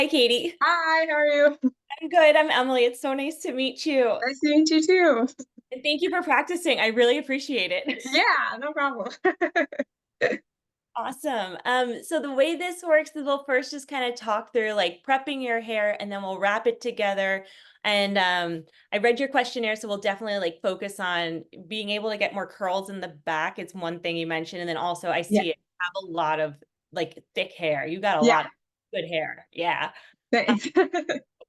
Hi, Katie. Hi, how are you? I'm good. I'm Emily. It's so nice to meet you. Nice to meet you too. And thank you for practicing. I really appreciate it. Yeah, no problem. Awesome. So the way this works is we'll first just kind of talk through like prepping your hair and then we'll wrap it together. And I read your questionnaire, so we'll definitely like focus on being able to get more curls in the back. It's one thing you mentioned. And then also I Yeah, see it have a lot of like thick hair. You got a yeah, lot of good hair. Yeah. thanks.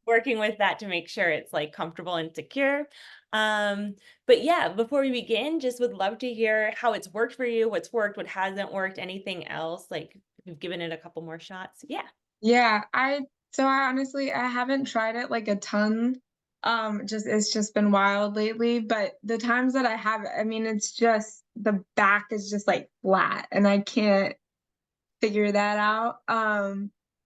Working with that to make sure it's like comfortable and secure. But yeah, before we begin, just would love to hear how it's worked for you, what's worked, what hasn't worked, anything else, like if you've given it a couple more shots. Yeah, Yeah, I honestly I haven't tried it like a ton. Just it's just been wild lately, but the times that I have, I mean, it's just the back is just like flat and I can't figure that out.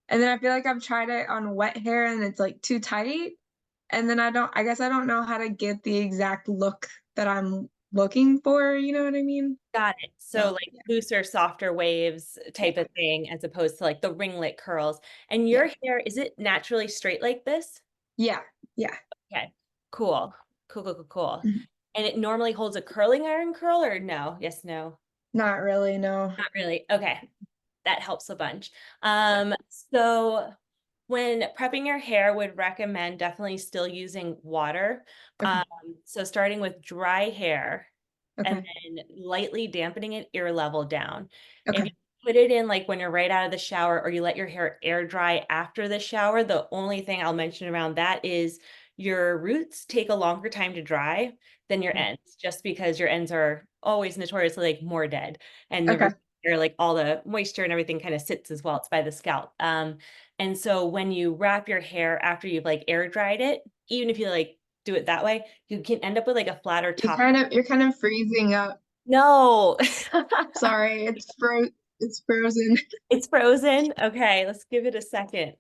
And then I feel like I've tried it on wet hair and it's like too tight. And then I guess I don't know how to get the exact look that I'm looking for, you know what I mean? got it. So So like yeah, looser, softer waves yeah, type of thing, as opposed to like the ringlet curls. And yeah, your hair, is it naturally straight like this? yeah, yeah. Okay, cool. Cool, cool, cool, cool. Mhm. And it normally holds a curling iron curl or no? Yes, no. Not really, no. Not really. Okay. That helps a bunch. Yeah. So when prepping your hair, would recommend definitely still using water. Okay, Um, so starting with dry hair and okay, then lightly dampening it ear level down. If you okay, put it in like when you're right out of the shower or you let your hair air dry after the shower, the only thing I'll mention around that is your roots take a longer time to dry than your okay, ends, just because your ends are always notoriously like more dead and the okay. roots are like all the moisture and everything kind of sits as well. It's by the scalp. And so when you wrap your hair after you've like air dried it, even if you like do it that way, you can end up with like a flatter top. You're kind of freezing up. No, Sorry, it's frozen. it's frozen. Okay, let's give it a second.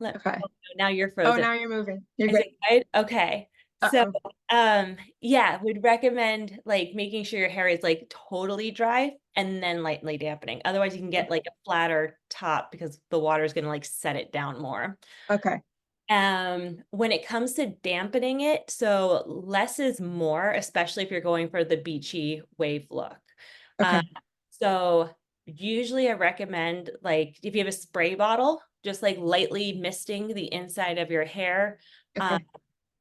Okay. Oh, no, now you're Oh, frozen. now you're moving. You're Is good. it good? Okay. So, Uh-oh. yeah, would recommend like making sure your hair is like totally dry and then lightly dampening. Otherwise, you can get like a flatter top because the water is going to like set it down more. Okay. When it comes to dampening it, so less is more, especially if you're going for the beachy wave look. Um, Okay. so usually I recommend like if you have a spray bottle, just like lightly misting the inside of your hair. Um, Okay.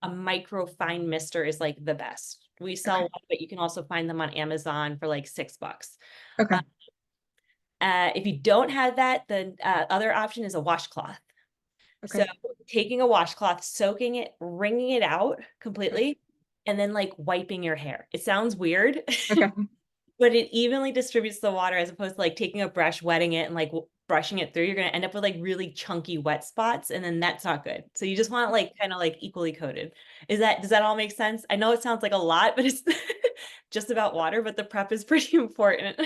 a micro fine mister is like the best. We sell Okay. one, but you can also find them on Amazon for like $6. Uh, Okay. if you don't have that, the other option is a washcloth. So Okay. taking a washcloth, soaking it, wringing it out Okay. completely, and then like wiping your hair. It sounds weird, Okay. but it evenly distributes the water as opposed to like taking a brush, wetting it, and like brushing it through. You're gonna end up with like really chunky wet spots, and then that's not good. So you just want like kind of like equally coated. Does that all make sense? I know it sounds like a lot, but it's just about water, but the prep is pretty important.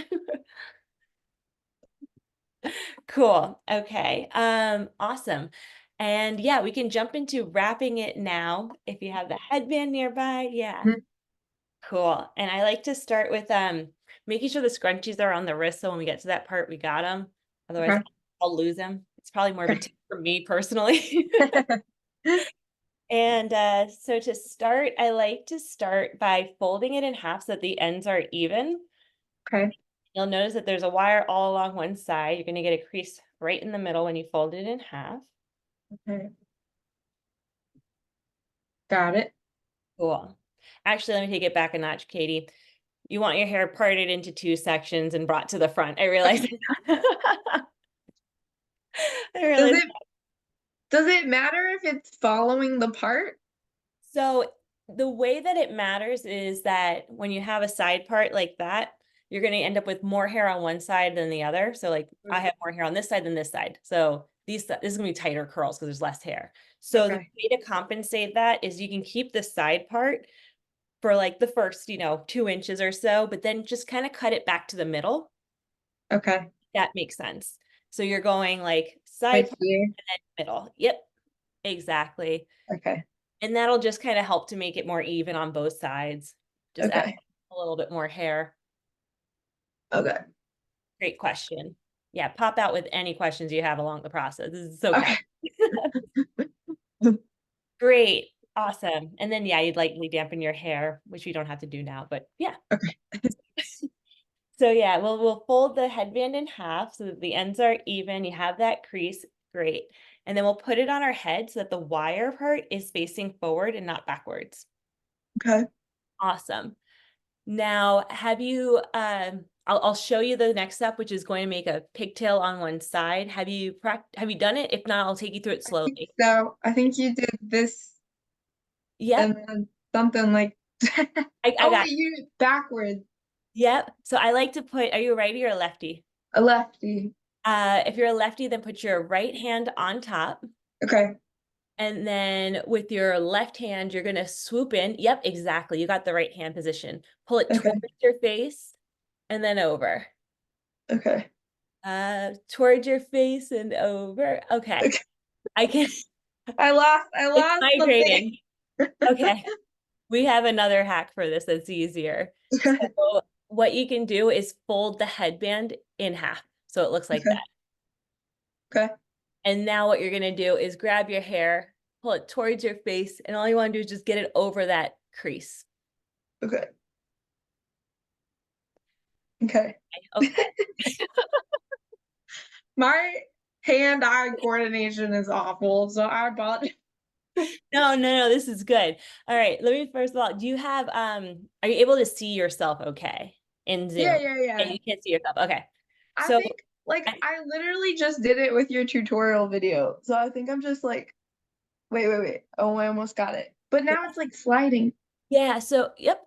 Cool. Okay. Awesome. And yeah, we can jump into wrapping it now if you have the headband nearby. Yeah. Mhm. Cool. And I like to start with making sure the scrunchies are on the wrist so when we get to that part we got them. Otherwise Okay. I'll lose them. It's probably more of a Okay. tip for me personally. And so to start, I like to start by folding it in half so that the ends are even. Okay. You'll notice that there's a wire all along one side. You're going to get a crease right in the middle when you fold it in half. Okay. Got it. Cool. Actually, let me take it back a notch, Katie. You want your hair parted into two sections and brought to the front. I realize. Okay. I Does realize. it does it matter if it's following the part? So the way that it matters is that when you have a side part like that, you're going to end up with more hair on one side than the other. So like I Mm. have more hair on this side than this side. So this is going to be tighter curls because there's less hair. So the Okay. way to compensate that is you can keep the side part for like the first, 2 inches or so, but then just kind of cut it back to the middle. Okay. That makes sense. So you're going like side Like part here. and then middle. Yep, exactly. Okay. And that'll just kind of help to make it more even on both sides. Just add Okay. a little bit more hair. Okay. Great question. Yeah, pop out with any questions you have along the process. This is okay. Okay. Great. Awesome. And then, yeah, you'd lightly dampen your hair, which we don't have to do now, but yeah. Okay. So yeah, we'll fold the headband in half so that the ends are even. You have that crease. Great. And then we'll put it on our head so that the wire part is facing forward and not backwards. Okay. Awesome. Now, have you, I'll show you the next step, which is going to make a pigtail on one side. Have you done it? If not, I'll take you through it slowly. So I think you did this Yep. and then something like I oh got wait, you did it backwards. Yep. So I like to put, are you a righty or a lefty? A lefty. If you're a lefty, then put your right hand on top. Okay. And then with your left hand, you're going to swoop in. Yep, exactly. You got the right hand position. Pull it Okay. towards your face and then over. Okay. Towards your face and over. Okay. Okay. I can, I lost it's something. migrating. Okay. We have another hack for this that's easier. Okay. So what you can do is fold the headband in half. So it looks like Okay. that. Okay. And now what you're going to do is grab your hair, pull it towards your face, and all you want to do is just get it over that crease. Okay. Okay. Okay. My hand-eye coordination is awful, so I apologize. No, this is good. All right, let me first of all, do you have, are you able to see yourself okay in Zoom? Yeah. Okay, you can't see yourself. Okay. I So think like I literally just did it with your tutorial video. So I think I'm just like, wait. Oh, I almost got it. But now it's like sliding. yeah, so yep.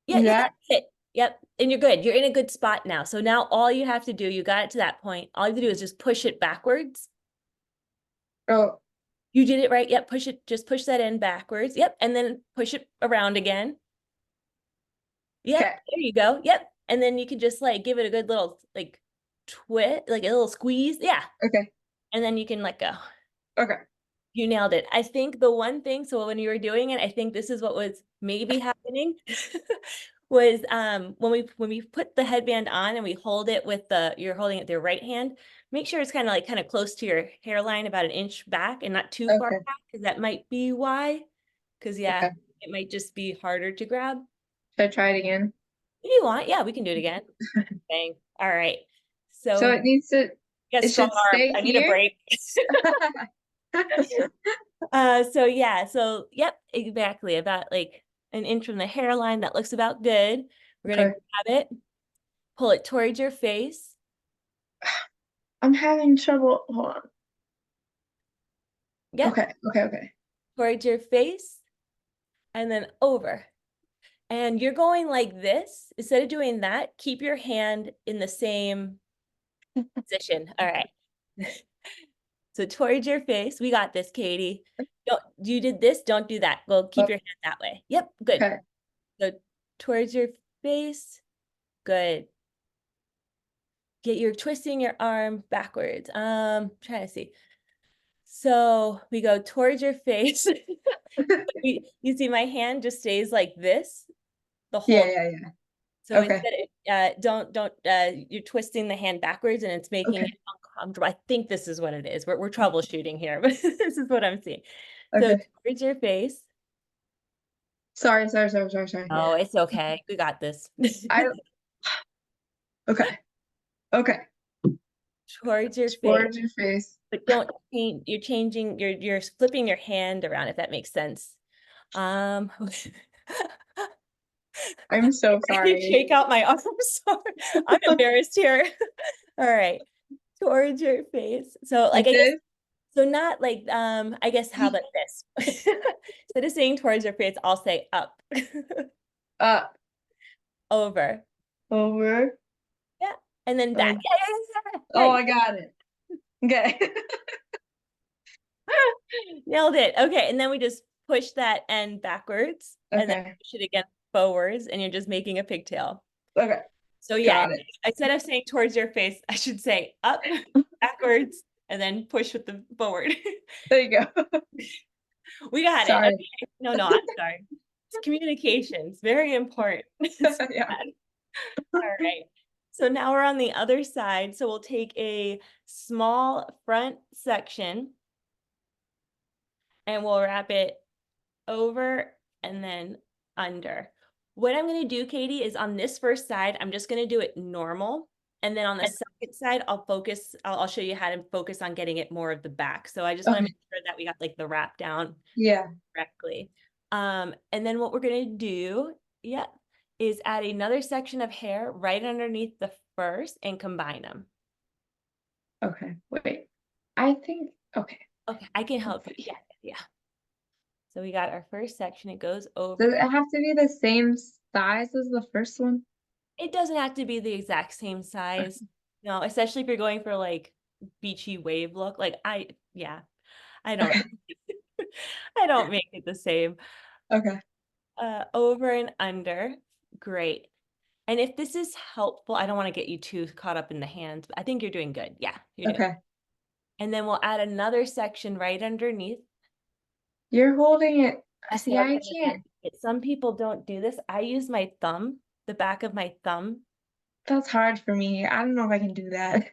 Yeah, You yeah, got that's it. Yep. And you're good. You're in a good spot now. So now all you have to do, you got it to that point. All you have to do is just push it backwards. it? Oh, You did it right. Yep. Push it. Just push that end backwards. Yep. And then push it around again. Yep. okay. There you go. Yep. And then you can just like give it a good little like twist, like a little squeeze. Yeah. Okay. And then you can let go. Okay. You nailed it. I think the one thing, so when you were doing it, I think this is what was maybe happening was when we put the headband on and we hold it with you're holding it with your right hand, make sure it's kind of close to your hairline, about an inch back and not too far Okay. back, because that might be why. Because yeah, Okay. it might just be harder to grab. Should I try it again? If you want, yeah, we can do it again. Bang. All right. So So it needs to you got it strong should arms. stay I need a here. break. So yeah, so yep, exactly. About like an inch from the hairline. That looks about good. We're gonna Okay. grab it, pull it towards your face. I'm having trouble. Hold on. Yep, Okay. towards your face, and then over. And you're going like this. Instead of doing that, keep your hand in the same position. All right. So towards your face. We got this, Katie. Don't, you did this, don't do that. Go keep Oh, your hand that way. Yep, good. okay. So towards your face. Good. You're twisting your arm backwards. Trying to see. So we go towards your face. You see my hand just stays like this the whole time. Yeah. So Okay. instead, don't, you're twisting the hand backwards and it's making Okay. it uncomfortable. I think this is what it is. We're troubleshooting here, but this is what I'm seeing. So Okay. towards your face. Sorry. Oh, it's okay. We got this. I okay. Okay. Towards your face. Towards your face. But don't change, you're changing, you're flipping your hand around, if that makes sense. Um, I'm so I sorry. shake out my arm. Sorry. I'm embarrassed here. All right. Towards your face. So Like I guess, this? so not like, I guess how about this? Instead of saying towards your face, I'll say up. Up. Over. Over. Yeah. And then back. Yeah. Oh, I got it. Okay. Nailed it. Okay. And then we just push that end backwards and then Okay. push it again forwards, and you're just making a pigtail. Okay. So yeah, Got it. instead of saying towards your face, I should say up, backwards, and then push with the forward. There you go. We got it. Sorry. Okay. No, I'm sorry. It's communications, very important. Yeah. All right. So now we're on the other side. So we'll take a small front section and we'll wrap it over and then under. What I'm gonna do, Katie, is on this first side, I'm just gonna do it normal. And then on the second side, I'll show you how to focus on getting it more of the back. So I just wanna Okay. make sure that we got like the wrap down Yeah. correctly. And then what we're gonna do, yeah, is add another section of hair right underneath the first and combine them. Okay. Wait. I think okay. Okay, I can help Let's you. see. Yeah, yeah. So we got our first section, it goes Does over. it have to be the same size as the first one? It doesn't have to be the exact same size. No, especially if you're going for like beachy wave look. Like yeah, I don't, Okay. I don't make it the same. Okay. Over and under, great. And if this is helpful, I don't want to get you too caught up in the hands, but I think you're doing good. Yeah, you're doing. Okay. And then we'll add another section right underneath. You're holding it. That's See, what I was I gonna can't. say. Some people don't do this. I use my thumb, the back of my thumb. That's hard for me. I don't know if I can do that.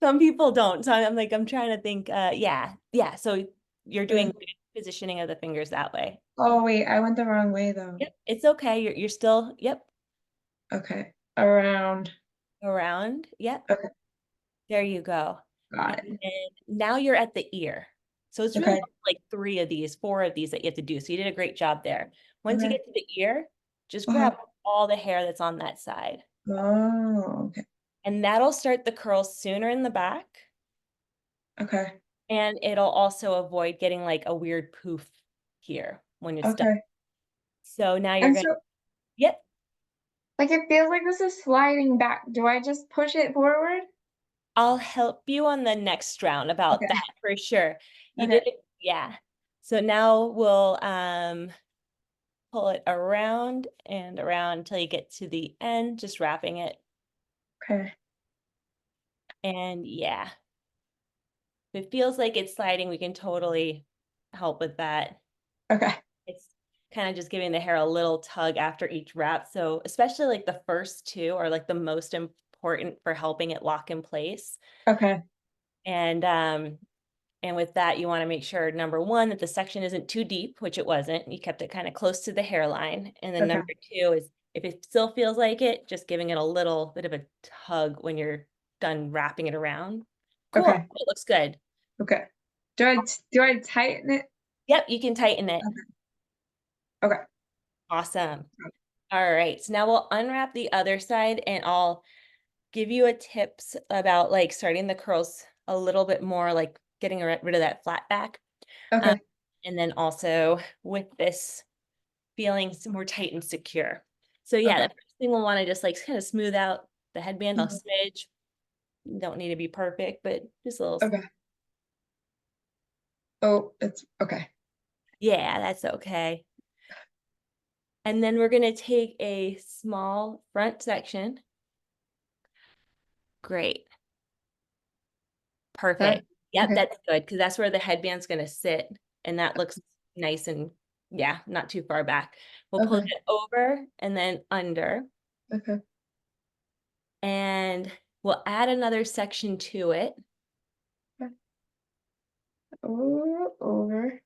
Some people don't. So I'm like, I'm trying to think, yeah, yeah. So you're doing Yeah. good positioning of the fingers that way. Oh wait, I went the wrong way though. Yep, it's okay. You're still, yep, Okay. Around. around. Yep, Okay. there you go. And Got it. then now you're at the ear. So it's really Okay. like four of these that you have to do. So you did a great job there. Once you Okay. get to the ear, just Uh-huh. grab all the hair that's on that side. Oh, okay. And that'll start the curls sooner in the back. Okay. And it'll also avoid getting like a weird poof here when it's done. Okay. So now you're And gonna, so, yep, like, it feels like this is sliding back. Do I just push it forward? I'll help you on the next round about Okay. that for sure. You did Okay. it, yeah. So now we'll pull it around and around until you get to the end, just wrapping it. Okay. And yeah, if it feels like it's sliding, we can totally help with that. Okay. It's kind of just giving the hair a little tug after each wrap. So especially like the first two are like the most important for helping it lock in place. Okay. And and with that, you want to make sure, number one, that the section isn't too deep, which it wasn't. You kept it kind of close to the hairline. And then Okay. number two is if it still feels like it, just giving it a little bit of a tug when you're done wrapping it around. Cool. Okay. It looks good. Okay. Do I tighten it? Yep, you can tighten it. Okay. Okay. Awesome. All right. So now we'll unwrap the other side and I'll give you a tips about like starting the curls a little bit more, like getting rid of that flat back. Um, Okay. and then also with this feeling more tight and secure. So yeah, Okay. the first thing we'll want to just like kind of smooth out the headband a Mhm. smidge. Don't need to be perfect, but just a little. Okay. Oh, it's okay. Yeah, that's okay. And then we're gonna take a small front section. Great. That Perfect. Yep, okay. that's good because that's where the headband's gonna sit, and that looks nice and yeah, not too far back. We'll pull Okay. it over and then under, Okay. and we'll add another section to it. Okay. Oh, over.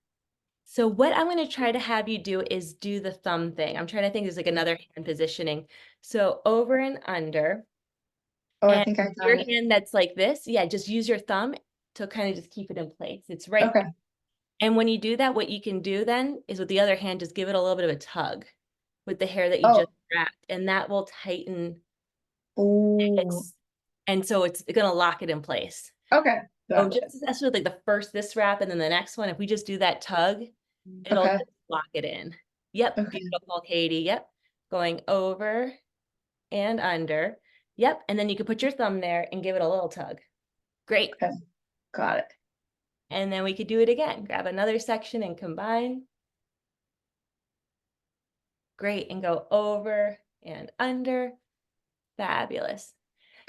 So what I'm gonna try to have you do is do the thumb thing. I'm trying to think there's like another hand positioning. So over and under, Oh, I and think I your got it. hand that's like this, yeah, just use your thumb to kind of just keep it in place. It's right. Okay. And when you do that, what you can do then is with the other hand, just give it a little bit of a tug with the hair that you Oh. just wrapped, and that will tighten Oh. it. And so it's gonna lock it in place. Okay. So Gotcha. just that's with like the first this wrap and then the next one, if we just do that tug, it'll Okay. just lock it in. Yep, Okay. beautiful, Katie. Yep. Going over and under. Yep. And then you can put your thumb there and give it a little tug. Great. Okay. Got it. And then we could do it again. Grab another section and combine. Great. And go over and under. Fabulous.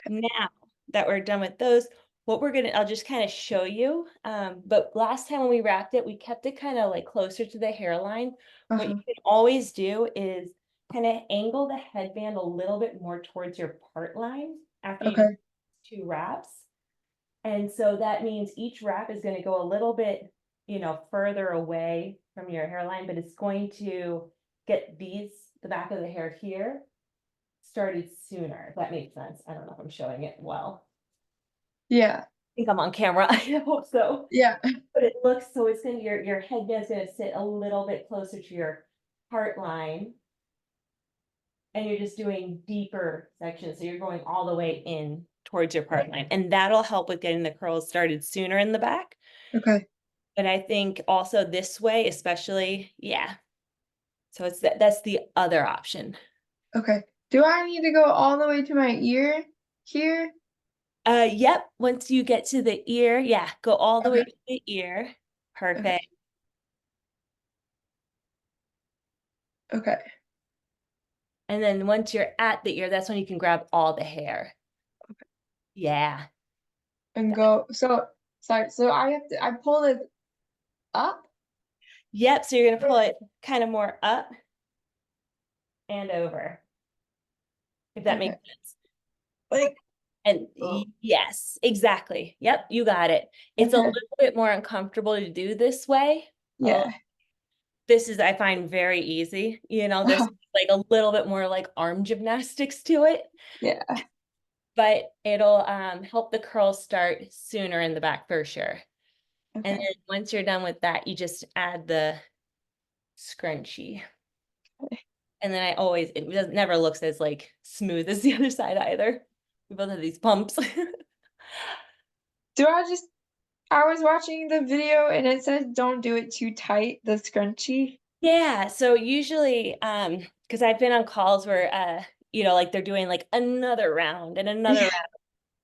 Now that we're done with those, I'll just kind of show you. But last time when we wrapped it, we kept it kind of like closer to the hairline. What you Uh-huh. can always do is kind of angle the headband a little bit more towards your part line after you do Okay. 2 wraps. And so that means each wrap is going to go a little bit, further away from your hairline, but it's going to get the back of the hair here started sooner, if that makes sense. I don't know if I'm showing it well. Yeah. I think I'm on camera. I hope so. Yeah. But it looks so it's gonna your headband's gonna sit a little bit closer to your heart line. And you're just doing deeper sections. So you're going all the way in towards your part line. And that'll help with getting the curls started sooner in the back. Okay. And I think also this way, especially, yeah. So it's that's the other option. Okay. Do I need to go all the way to my ear here? Yep. Once you get to the ear, yeah, go all the way Okay. to the ear. Okay. Perfect. Okay. And then once you're at the ear, that's when you can grab all the hair. Yeah. And go. So sorry. So I pull it up. Yep. So you're gonna pull it kind of more up and over, if that makes Okay. sense. Like. And Oh. yes, exactly. Yep, you got it. It's a Okay. little bit more uncomfortable to do this way. Yeah. This is, I find, very easy. There's like a little bit more like arm gymnastics to it, Yeah. but it'll help the curls start sooner in the back for sure. And Okay. then once you're done with that, you just add the scrunchie. And then it never looks as like smooth as the other side either. We both have these bumps. Do I just I was watching the video and it says don't do it too tight, the scrunchie. Yeah, so usually, because I've been on calls where, like they're doing like another round and another Yeah. round.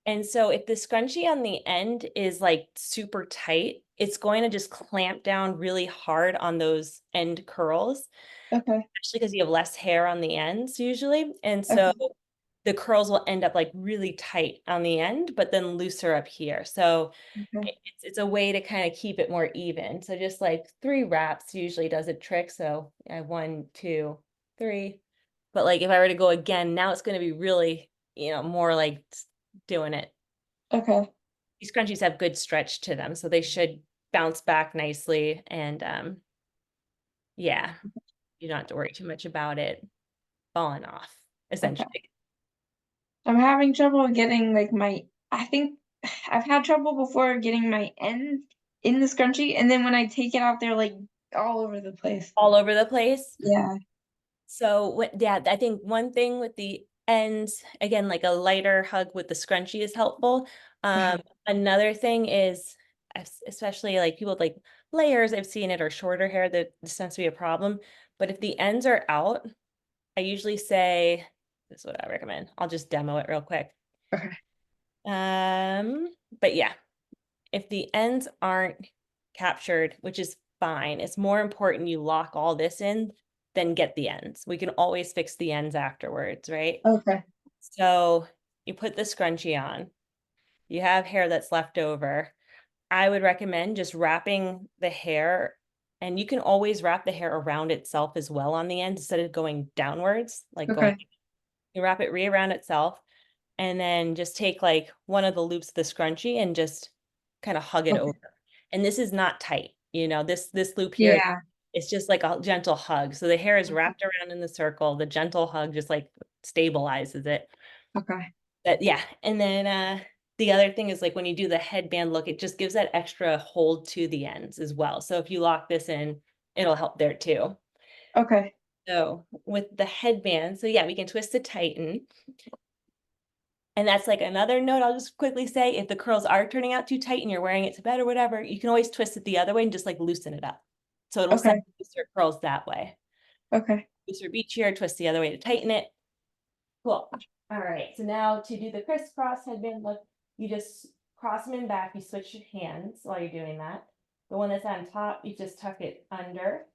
And so if the scrunchie on the end is like super tight, it's going to just clamp down really hard on those end curls, Okay. especially because you have less hair on the ends usually. And so Okay. the curls will end up like really tight on the end, but then looser up here. So Okay. it's a way to kind of keep it more even. So just like 3 wraps usually does a trick. So I have 1, 2, 3. But like if I were to go again, now it's going to be really, more like doing it. Okay. These scrunchies have good stretch to them, so they should bounce back nicely. And yeah, you don't have to worry too much about it falling off, Okay. essentially. I'm having trouble getting like my I think I've had trouble before getting my ends in the scrunchie and then when I take it out they're like all over the place. All over the place. Yeah. So yeah, I think one thing with the ends, again, like a lighter hug with the scrunchie is helpful. Another thing is, especially like people with like layers, I've seen it, or shorter hair, that this tends to be a problem. But if the ends are out, I usually say, this is what I recommend. I'll just demo it real quick. Okay. But yeah, if the ends aren't captured, which is fine, it's more important you lock all this in than get the ends. We can always fix the ends afterwards, right? Okay. So you put the scrunchie on, you have hair that's left over. I would recommend just wrapping the hair, and you can always wrap the hair around itself as well on the end instead of going downwards, like going, Okay. you wrap it around itself, and then just take like one of the loops of the scrunchie and just kind of hug it Okay. over. And this is not tight, this loop here, Yeah. it's just like a gentle hug. So the hair is wrapped around in the circle. The gentle hug just like stabilizes it. Okay. Yeah. And then the other thing is like when you do the headband look, it just gives that extra hold to the ends as well. So if you lock this in, it'll help there too. Okay. So with the headband, so yeah, we can twist to tighten. And that's like another note I'll just quickly say, if the curls are turning out too tight and you're wearing it to bed or whatever, you can always twist it the other way and just like loosen it up. So it'll send Okay. looser curls that way. Okay. Looser beach here, twist the other way to tighten it. Cool. All right, so now to do the crisscross headband look, you just cross them in back, you switch your hands while you're doing that. The one that's on top, you just tuck it under.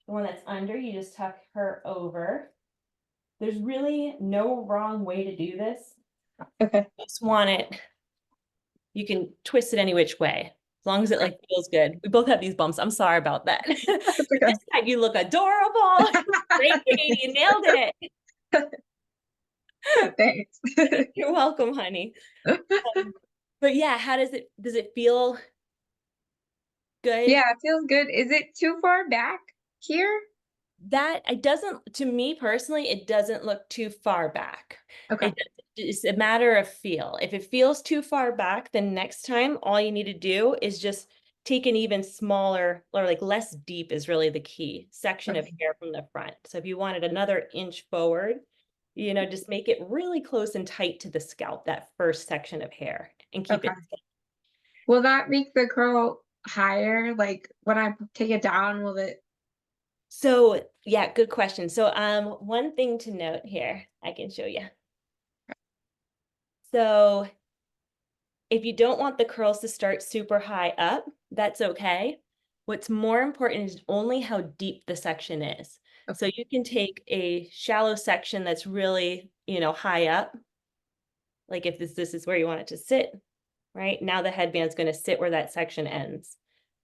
The one that's under, you just tuck her over. There's really no wrong way to do this. Okay. You just want it, you can twist it any which way. As long as it like feels good. We both have these bumps. I'm sorry about that. It's But this time you look adorable. Great, Katie, you nailed it. okay. Thanks. You're welcome, honey. But yeah, how does it feel good? Yeah, it feels good. Is it too far back here? That it doesn't, to me personally, it doesn't look too far back. Okay. It's a matter of feel. If it feels too far back, then next time all you need to do is just take an even smaller, or like less deep is really the key section of Okay. hair from the front. So if you wanted another inch forward, just make it really close and tight to the scalp, that first section of hair, and keep Okay. it. Will that make the curl higher? Like when I take it down, will it? So yeah, good question. So one thing to note here, I can show you. So if you don't want the curls to start super high up, that's okay. What's more important is only how deep the section is. So Okay. you can take a shallow section that's really, high up, like if this is where you want it to sit, right? Now the headband's going to sit where that section ends.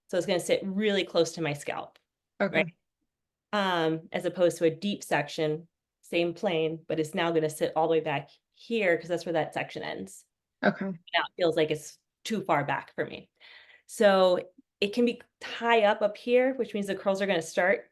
So it's going to sit really close to my scalp, right? Okay. As opposed to a deep section, same plane, but it's now going to sit all the way back here because that's where that section ends. Okay. Now it feels like it's too far back for me. So it can be high up here, which means the curls are going to start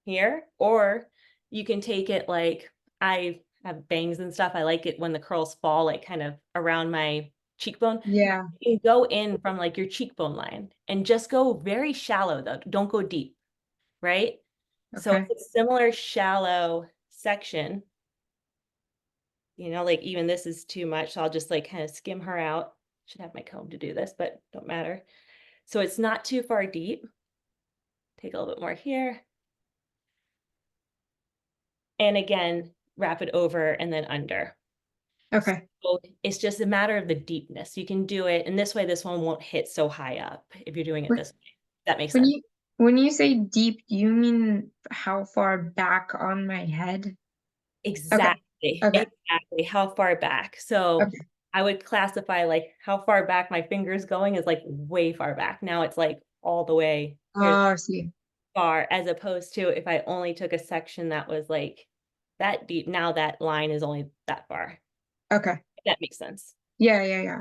here, or you can take it like I have bangs and stuff. I like it when the curls fall like kind of around my cheekbone. Yeah. You can go in from like your cheekbone line and just go very shallow though. Don't go deep, right? So Okay. it's a similar shallow section, like even this is too much. So I'll just like kind of skim her out. Should have my comb to do this, but don't matter. So it's not too far deep. Take a little bit more here. And again, wrap it over and then under. Okay. So it's just a matter of the deepness. You can do it, and this way this one won't hit so high up if you're doing it When this way. That makes when sense. you say deep, do you mean how far back on my head? Okay. Exactly. Okay. Exactly. How far back? So Okay. I would classify like how far back my finger's going is like way far back. Now it's like all the way here Oh, I see. far, as opposed to if I only took a section that was like that deep, now that line is only that far. Okay. If that makes sense. Yeah, yeah, yeah.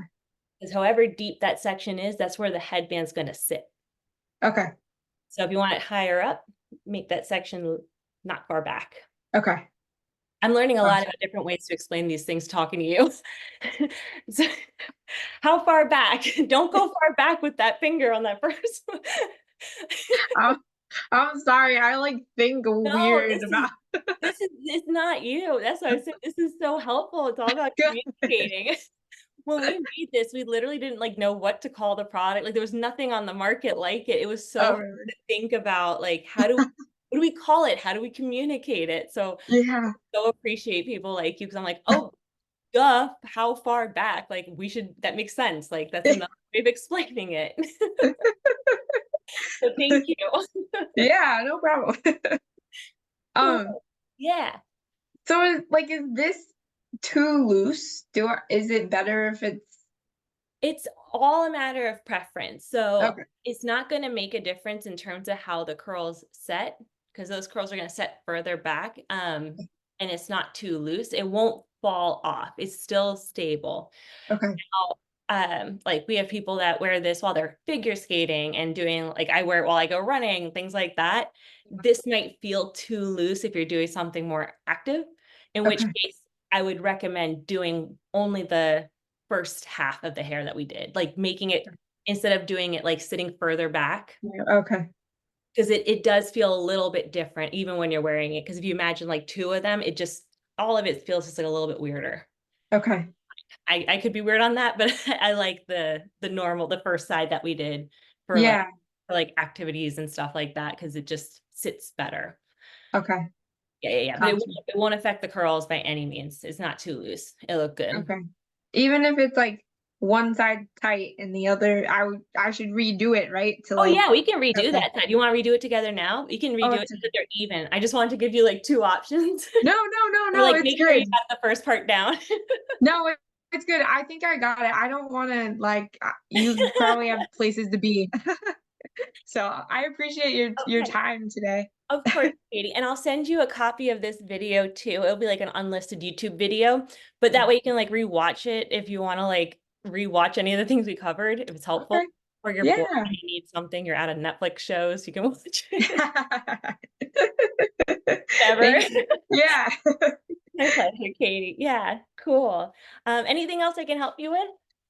Because however deep that section is, that's where the headband's going to sit. Okay. So if you want it higher up, make that section not far back. Okay. I'm learning a lot Gotcha. about different ways to explain these things talking to you. So, how far back? Don't go far back with that finger on that first one. I'm, I'm sorry. I like think No, weird about. this is it's not you. That's why I said this is so helpful. It's all about communicating. When we made this, we literally didn't like know what to call the product. Like there was nothing on the market like it. It was so Oh, hard really? to think about like what do we call it? How do we communicate it? So Yeah. so appreciate people like you because I'm like, oh, duh, how far back? Like that makes sense. Like that's another way of explaining it. So thank you. Yeah, no problem. Um, Cool. Yeah. so is this too loose? Is it better if it's It's all a matter of preference. So okay? it's not going to make a difference in terms of how the curls set, because those curls are going to set further back. And it's not too loose. It won't fall off. It's still stable. Okay. Now, like we have people that wear this while they're figure skating and doing like I wear it while I go running, things like that. This might feel too loose if you're doing something more active, in which Okay. case I would recommend doing only the first half of the hair that we did, like making it instead of doing it like sitting further back, Yeah, okay. because it does feel a little bit different even when you're wearing it. Because if you imagine like two of them, all of it feels just like a little bit weirder. Okay. I could be weird on that, but I like the first side that we did for like Yeah. activities and stuff like that because it just sits better. Okay. Yeah. But Gotcha. it won't affect the curls by any means. It's not too loose. It'll look good. Okay. Even if it's like one side tight and the other, I should redo it, right? To Oh like yeah, we can redo okay. that side. You want to redo it together now? We can Oh, redo it it's so okay. that they're even. I just wanted to give you like two options. No, no, no, Or no, like it's make sure you good. got the first part down. No, It's good. I think I got it. I don't wanna, like, you probably have places to be. So, I appreciate your Okay. time today. Of course, Katie, and I'll send you a copy of this video too. It'll be like an unlisted YouTube video, but that way you can like rewatch it if you want to like rewatch any of the things we covered, if it's helpful, Okay. or you're bored Yeah. and you need something, you're out of Netflix shows, you can watch it. Whatever. Thank you. Yeah. My pleasure, Katie. Yeah, cool. Anything else I can help you with?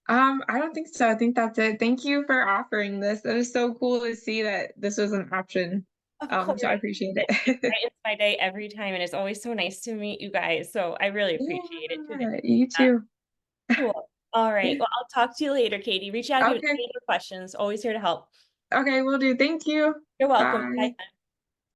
I don't think so. I think that's it. Thank you for offering this. It was so cool to see that this was an option. Of course. So I appreciate It it. brightens my day every time, and it's always so nice to meet you guys. So I really appreciate it too. Yeah, you too. Cool. All right. Well, I'll talk to you later, Katie. Reach out if you have Okay. any other questions. Always here to help. Okay, will do. Thank you. You're welcome. Bye. Bye.